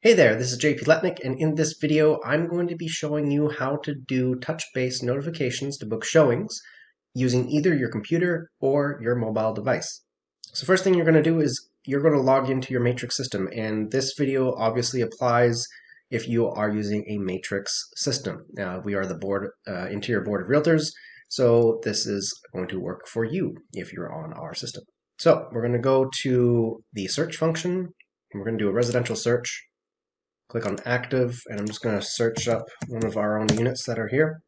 Hey there, this is JP Letnick, and in this video I'm going to be showing you how to do Touchbase notifications to book showings using either your computer or your mobile device. So first thing you're going to do is you're going to log into your Matrix system, and this video obviously applies if you are using a Matrix system. Now, we are the interior board of realtors, so this is going to work for you if you're on our system. So we're going to go to the search function, and we're going to do a residential search. Click on active, and I'm just going to search up one of our own units that are here.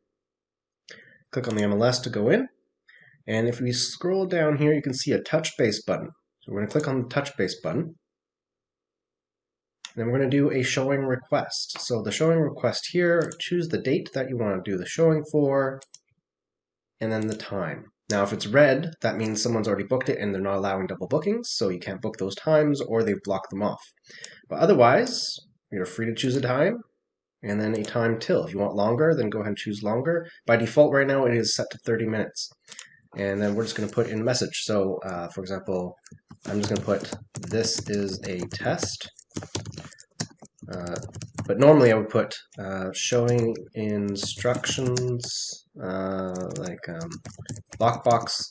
Click on the MLS to go in, and if we scroll down here, you can see a Touchbase button. So we're going to click on the Touchbase button, and then we're going to do a showing request. So the showing request here, choose the date that you want to do the showing for, and then the time. Now, if it's red, that means someone's already booked it and they're not allowing double bookings, so you can't book those times or they've blocked them off. But otherwise, you're free to choose a time and then a time till. If you want longer, then go ahead and choose longer. By default right now, it is set to 30 minutes. And then we're just going to put in a message. So, for example, I'm just going to put, this is a test. But normally I would put showing instructions, lockbox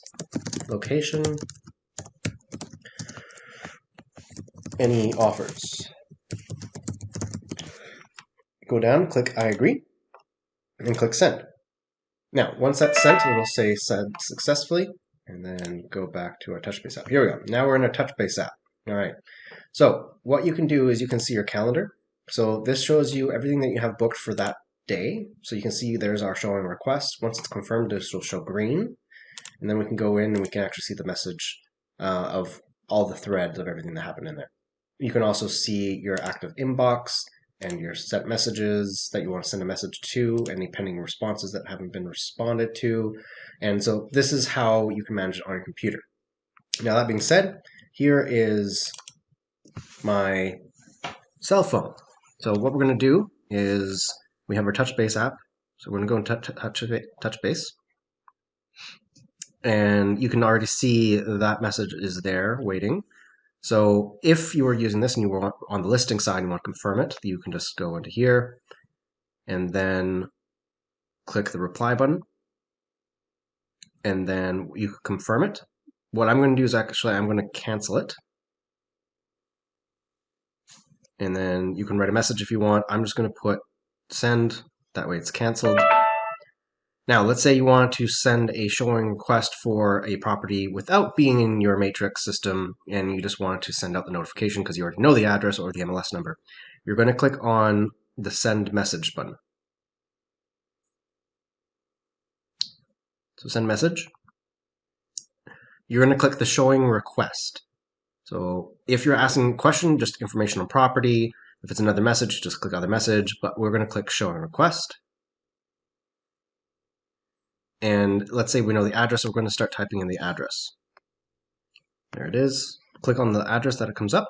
location, any offers. Go down, click I agree, and click send. Now, once that's sent, it'll say send successfully, and then go back to our Touchbase app. Here we go. Now we're in our Touchbase app. All right. So what you can do is you can see your calendar. So this shows you everything that you have booked for that day. So you can see there's our showing request. Once it's confirmed, this will show green. And then we can go in and we can actually see the message of all the threads of everything that happened in there. You can also see your active inbox and your sent messages that you want to send a message to, any pending responses that haven't been responded to. And so this is how you can manage it on your computer. Now, that being said, here is my cell phone. So what we're going to do is we have our Touchbase app. So we're going to go into Touchbase. And you can already see that message is there waiting. So if you were using this and you were on the listing side and you want to confirm it, you can just go into here and then click the reply button. And then you can confirm it. What I'm going to do is actually I'm going to cancel it. And then you can write a message if you want. I'm just going to put send. That way it's canceled. Now, let's say you want to send a showing request for a property without being in your Matrix system, and you just want to send out the notification because you already know the address or the MLS number. You're going to click on the send message button. So send message. You're going to click the showing request. So if you're asking a question, just information on property. If it's another message, just click other message, but we're going to click showing request. And let's say we know the address, so we're going to start typing in the address. There it is. Click on the address that it comes up.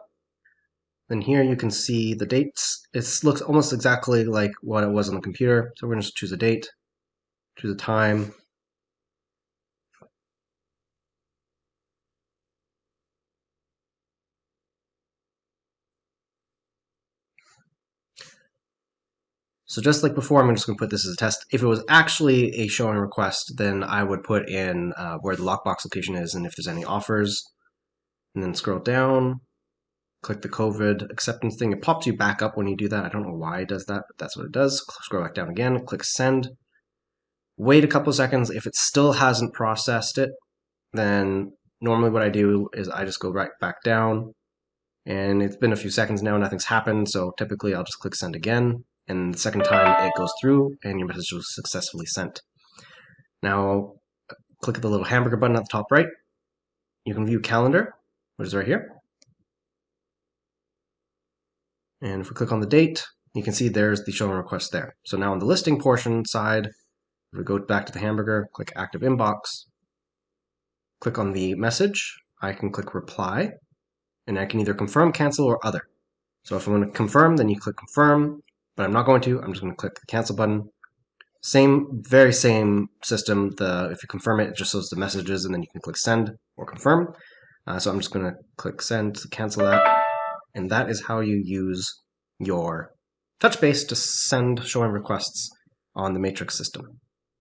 Then here you can see the dates. It looks almost exactly like what it was on the computer. So we're going to just choose a date, choose a time. So just like before, I'm just going to put this as a test. If it was actually a showing request, then I would put in where the lockbox location is and if there's any offers. And then scroll down, click the COVID acceptance thing. It pops you back up when you do that. I don't know why it does that, but that's what it does. Scroll back down again, click send. Wait a couple of seconds. If it still hasn't processed it, then normally what I do is I just go right back down. And it's been a few seconds now, nothing's happened. So typically I'll just click send again. And the second time it goes through and your message was successfully sent. Now, click the little hamburger button at the top right. You can view calendar, which is right here. And if we click on the date, you can see there's the showing request there. So now on the listing portion side, if we go back to the hamburger, click active inbox, click on the message, I can click reply, and I can either confirm, cancel, or other. So if I want to confirm, then you click confirm. But I'm not going to. I'm just going to click the cancel button. Very same system. If you confirm it, it just shows the messages, and then you can click send or confirm. So I'm just going to click send to cancel that. And that is how you use your Touchbase to send showing requests on the matrix system.